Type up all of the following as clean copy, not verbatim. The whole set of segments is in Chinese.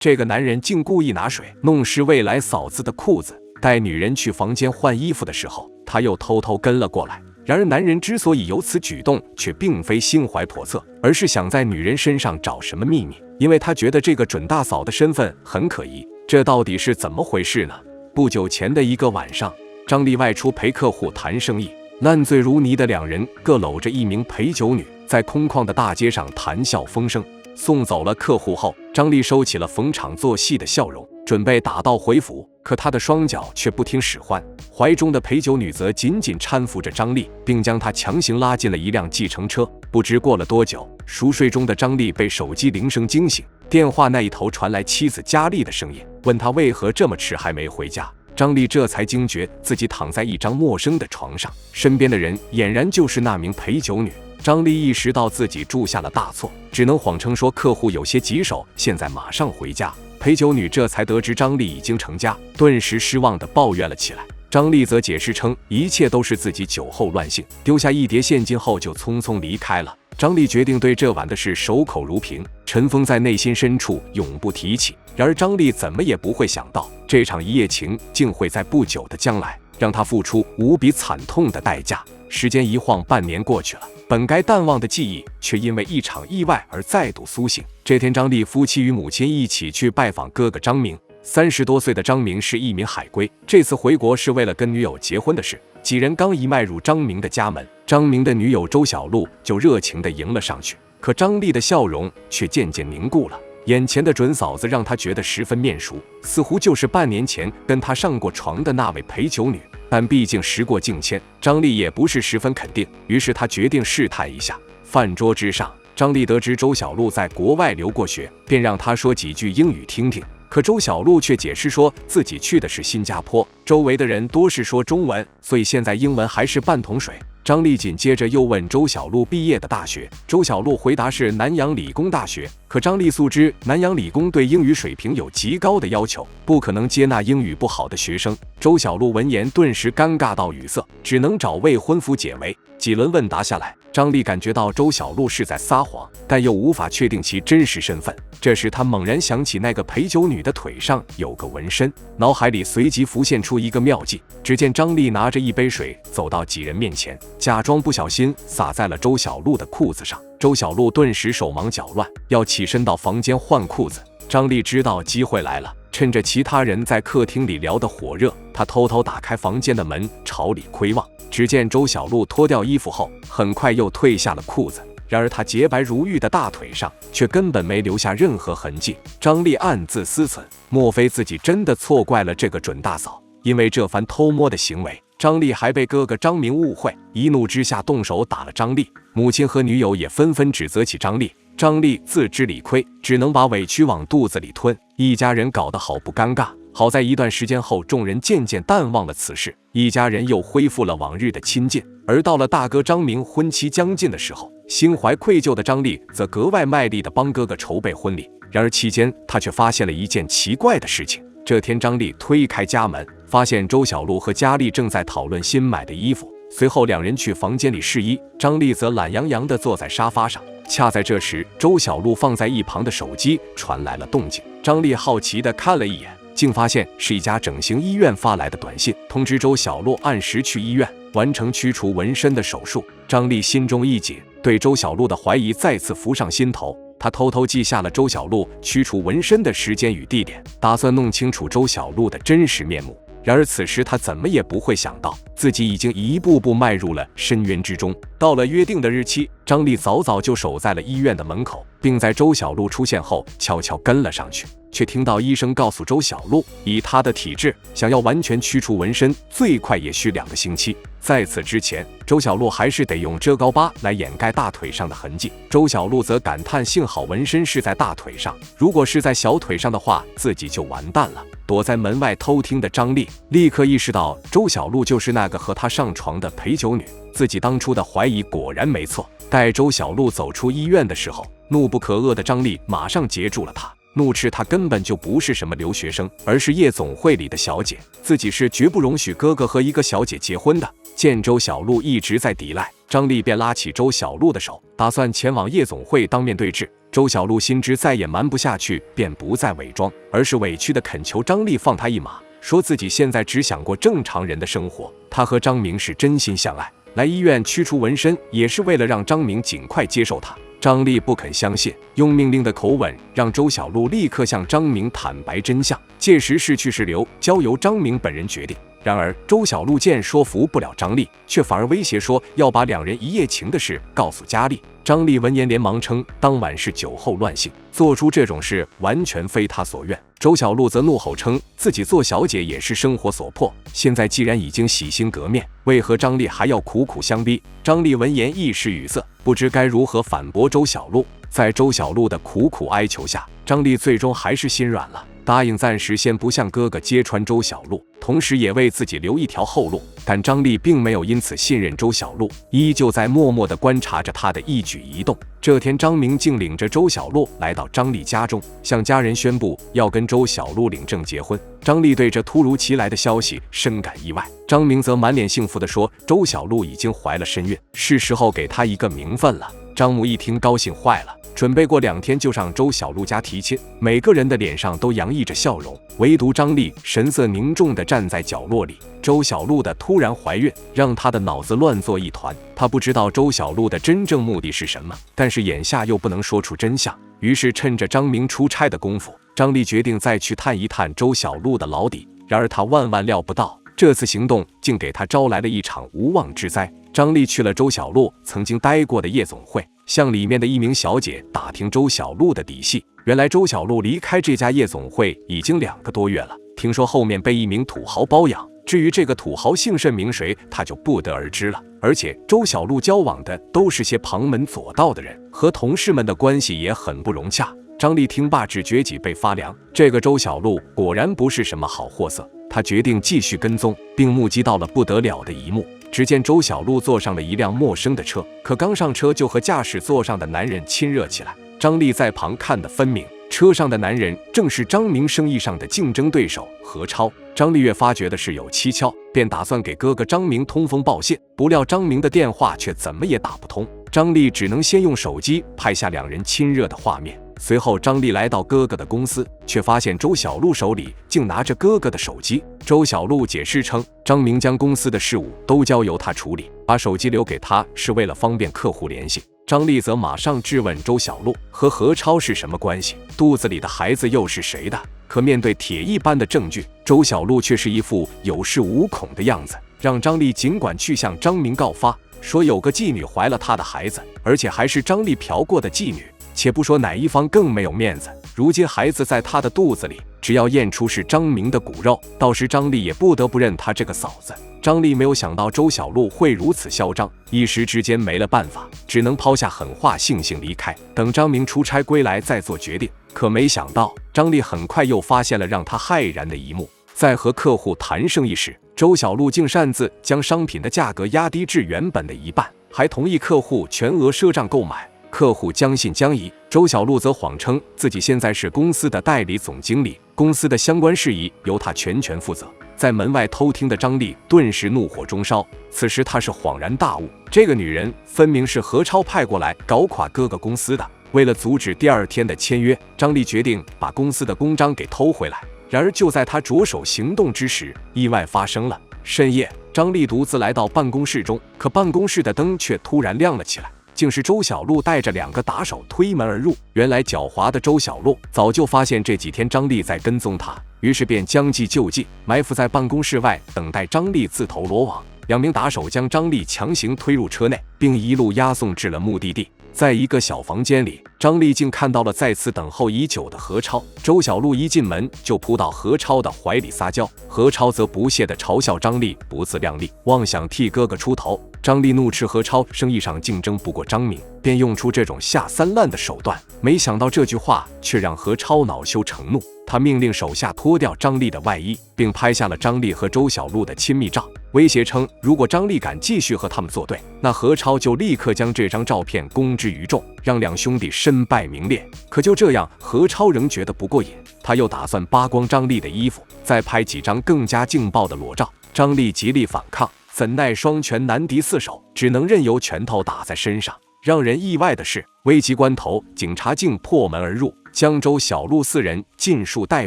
这个男人竟故意拿水弄湿未来嫂子的裤子。待女人去房间换衣服的时候，他又偷偷跟了过来。然而男人之所以有此举动，却并非心怀叵测，而是想在女人身上找什么秘密，因为他觉得这个准大嫂的身份很可疑。这到底是怎么回事呢？不久前的一个晚上，张丽外出陪客户谈生意，烂醉如泥的两人各搂着一名陪酒女，在空旷的大街上谈笑风生。送走了客户后，张丽收起了逢场作戏的笑容，准备打道回府，可她的双脚却不听使唤，怀中的陪酒女则紧紧搀扶着张丽，并将她强行拉进了一辆计程车。不知过了多久，熟睡中的张丽被手机铃声惊醒，电话那一头传来妻子佳丽的声音，问她为何这么迟还没回家。张丽这才惊觉自己躺在一张陌生的床上，身边的人俨然就是那名陪酒女。张丽意识到自己铸下了大错，只能谎称说客户有些棘手，现在马上回家。陪酒女这才得知张丽已经成家，顿时失望地抱怨了起来。张丽则解释称一切都是自己酒后乱性，丢下一叠现金后就匆匆离开了。张丽决定对这晚的事守口如瓶，尘封在内心深处，永不提起。然而张丽怎么也不会想到，这场一夜情竟会在不久的将来让她付出无比惨痛的代价。时间一晃半年过去了，本该淡忘的记忆却因为一场意外而再度苏醒。这天，张丽夫妻与母亲一起去拜访哥哥张明。30多岁的张明是一名海归，这次回国是为了跟女友结婚的事。几人刚一迈入张明的家门，张明的女友周小璐就热情地迎了上去，可张丽的笑容却渐渐凝固了。眼前的准嫂子让他觉得十分面熟，似乎就是半年前跟他上过床的那位陪酒女。但毕竟时过境迁，张丽也不是十分肯定，于是他决定试探一下。饭桌之上，张丽得知周小璐在国外留过学，便让她说几句英语听听。可周小璐却解释说自己去的是新加坡，周围的人多是说中文，所以现在英文还是半桶水。张丽紧接着又问周小璐毕业的大学，周小璐回答是南洋理工大学。可张丽素知南洋理工对英语水平有极高的要求，不可能接纳英语不好的学生。周小璐闻言顿时尴尬到语塞，只能找未婚夫解围。几轮问答下来，张丽感觉到周小璐是在撒谎，但又无法确定其真实身份。这时她猛然想起那个陪酒女的腿上有个纹身，脑海里随即浮现出一个妙计。只见张丽拿着一杯水走到几人面前，假装不小心洒在了周小璐的裤子上。周小璐顿时手忙脚乱，要起身到房间换裤子。张丽知道机会来了，趁着其他人在客厅里聊得火热，她偷偷打开房间的门，朝里窥望。只见周小璐脱掉衣服后，很快又褪下了裤子，然而她洁白如玉的大腿上却根本没留下任何痕迹。张丽暗自思忖，莫非自己真的错怪了这个准大嫂？因为这番偷摸的行为，张丽还被哥哥张明误会，一怒之下动手打了张丽。母亲和女友也纷纷指责起张丽，张丽自知理亏，只能把委屈往肚子里吞。一家人搞得好不尴尬。好在一段时间后，众人渐渐淡忘了此事，一家人又恢复了往日的亲近。而到了大哥张明婚期将近的时候，心怀愧疚的张丽则格外卖力地帮哥哥筹备婚礼。然而期间，他却发现了一件奇怪的事情。这天，张丽推开家门，发现周小璐和佳丽正在讨论新买的衣服。随后两人去房间里试衣，张丽则懒洋洋地坐在沙发上。恰在这时，周小璐放在一旁的手机传来了动静。张丽好奇地看了一眼，竟发现是一家整形医院发来的短信，通知周小璐按时去医院完成驱除纹身的手术。张丽心中一紧，对周小璐的怀疑再次浮上心头。他偷偷记下了周小璐驱除纹身的时间与地点，打算弄清楚周小璐的真实面目。然而此时他怎么也不会想到，自己已经一步步迈入了深渊之中。到了约定的日期，张丽早早就守在了医院的门口，并在周小璐出现后悄悄跟了上去。却听到医生告诉周小璐，以她的体质，想要完全驱除纹身，最快也需2个星期。在此之前，周小璐还是得用遮膏疤来掩盖大腿上的痕迹。周小璐则感叹，幸好纹身是在大腿上，如果是在小腿上的话，自己就完蛋了。躲在门外偷听的张丽立刻意识到，周小璐就是那个和她上床的陪酒女，自己当初的怀疑果然没错。待周小璐走出医院的时候，怒不可遏的张丽马上截住了她。怒斥他根本就不是什么留学生，而是夜总会里的小姐，自己是绝不容许哥哥和一个小姐结婚的。见周小璐一直在抵赖，张丽便拉起周小璐的手，打算前往夜总会当面对质。周小璐心知再也瞒不下去，便不再伪装，而是委屈地恳求张丽放他一马，说自己现在只想过正常人的生活，他和张明是真心相爱，来医院驱除纹身也是为了让张明尽快接受他。张丽不肯相信，用命令的口吻让周小璐立刻向张明坦白真相，届时是去是留，交由张明本人决定。然而周小璐见说服不了张丽，却反而威胁说要把两人一夜情的事告诉佳丽。张丽闻言连忙称当晚是酒后乱性，做出这种事完全非他所愿。周小璐则怒吼称自己做小姐也是生活所迫，现在既然已经洗心革面，为何张丽还要苦苦相逼？张丽闻言一时语塞，不知该如何反驳周小璐。在周小璐的苦苦哀求下，张丽最终还是心软了，答应暂时先不向哥哥揭穿周小璐，同时也为自己留一条后路。但张丽并没有因此信任周小璐，依旧在默默地观察着她的一举一动。这天，张明竟领着周小璐来到张丽家中，向家人宣布要跟周小璐领证结婚。张丽对这突如其来的消息深感意外，张明则满脸幸福地说周小璐已经怀了身孕，是时候给她一个名分了。张母一听高兴坏了，准备过2天就上周小璐家提亲，每个人的脸上都洋溢着笑容，唯独张丽神色凝重地站在角落里。周小璐的突然怀孕让她的脑子乱作一团，她不知道周小璐的真正目的是什么，但是眼下又不能说出真相，于是趁着张明出差的功夫，张丽决定再去探一探周小璐的老底。然而她万万料不到，这次行动竟给她招来了一场无妄之灾。张丽去了周小璐曾经待过的夜总会，向里面的一名小姐打听周小璐的底细。原来周小璐离开这家夜总会已经2个多月了，听说后面被一名土豪包养，至于这个土豪姓甚名谁，他就不得而知了。而且周小璐交往的都是些旁门左道的人，和同事们的关系也很不融洽。张丽听罢只觉脊背发凉，这个周小璐果然不是什么好货色。他决定继续跟踪，并目击到了不得了的一幕。只见周小璐坐上了一辆陌生的车，可刚上车就和驾驶座上的男人亲热起来。张丽在旁看得分明，车上的男人正是张明生意上的竞争对手何超。张丽越发觉的是有蹊跷，便打算给哥哥张明通风报信，不料张明的电话却怎么也打不通。张丽只能先用手机拍下2人亲热的画面。随后张丽来到哥哥的公司，却发现周小璐手里竟拿着哥哥的手机。周小璐解释称，张明将公司的事务都交由他处理，把手机留给他是为了方便客户联系。张丽则马上质问周小璐和何超是什么关系，肚子里的孩子又是谁的。可面对铁一般的证据，周小璐却是一副有恃无恐的样子，让张丽尽管去向张明告发，说有个妓女怀了他的孩子，而且还是张丽嫖过的妓女。且不说哪一方更没有面子，如今孩子在他的肚子里，只要验出是张明的骨肉，到时张丽也不得不认他这个嫂子。张丽没有想到周小璐会如此嚣张，一时之间没了办法，只能抛下狠话悻悻离开，等张明出差归来再做决定。可没想到，张丽很快又发现了让他骇然的一幕。在和客户谈生意时，周小璐竟擅自将商品的价格压低至原本的1半，还同意客户全额赊账购买。客户将信将疑，周小璐则谎称自己现在是公司的代理总经理，公司的相关事宜由他全权负责。在门外偷听的张丽顿时怒火中烧，此时他是恍然大悟，这个女人分明是何超派过来搞垮哥哥公司的。为了阻止第2天的签约，张丽决定把公司的公章给偷回来。然而就在他着手行动之时，意外发生了。深夜，张丽独自来到办公室中，可办公室的灯却突然亮了起来，竟是周小璐带着2个打手推门而入。原来狡猾的周小璐早就发现这几天张丽在跟踪他，于是便将计就计，埋伏在办公室外，等待张丽自投罗网。2名打手将张丽强行推入车内，并一路押送至了目的地。在一个小房间里，张丽竟看到了在此等候已久的何超。周小璐一进门就扑到何超的怀里撒娇，何超则不屑地嘲笑张丽不自量力，妄想替哥哥出头。张丽怒斥何超生意上竞争不过张明，便用出这种下三滥的手段。没想到这句话却让何超恼羞成怒，他命令手下脱掉张丽的外衣，并拍下了张丽和周小璐的亲密照，威胁称如果张丽敢继续和他们作对，那何超就立刻将这张照片公之于众。让两兄弟身败名裂。可就这样，何超仍觉得不过瘾，他又打算扒光张丽的衣服，再拍几张更加劲爆的裸照。张丽极力反抗，怎奈双拳难敌四手，只能任由拳头打在身上。让人意外的是，危急关头，警察竟破门而入，将周小璐4人尽数逮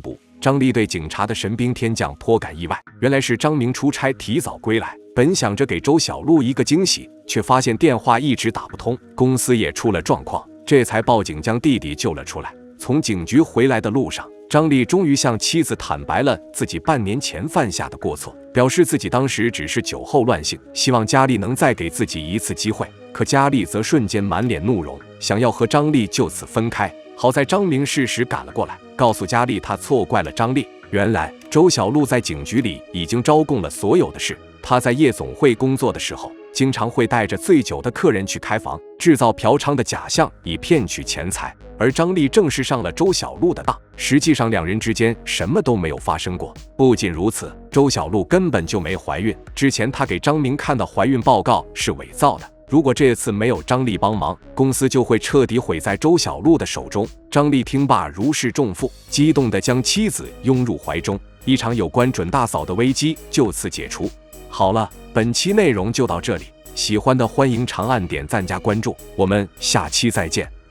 捕。张丽对警察的神兵天降颇感意外，原来是张明出差提早归来，本想着给周小璐一个惊喜，却发现电话一直打不通，公司也出了状况，这才报警将弟弟救了出来。从警局回来的路上，张丽终于向妻子坦白了自己半年前犯下的过错，表示自己当时只是酒后乱性，希望佳丽能再给自己一次机会。可佳丽则瞬间满脸怒容，想要和张丽就此分开。好在张明适时赶了过来，告诉佳丽他错怪了张丽。原来周小璐在警局里已经招供了所有的事。她在夜总会工作的时候，经常会带着醉酒的客人去开房，制造嫖娼的假象，以骗取钱财。而张丽正是上了周小璐的当，实际上两人之间什么都没有发生过。不仅如此，周小璐根本就没怀孕，之前她给张明看的怀孕报告是伪造的。如果这次没有张丽帮忙，公司就会彻底毁在周小璐的手中。张丽听罢如释重负，激动地将妻子拥入怀中，一场有关准大嫂的危机就此解除。好了，本期内容就到这里，喜欢的欢迎长按点赞加关注，我们下期再见。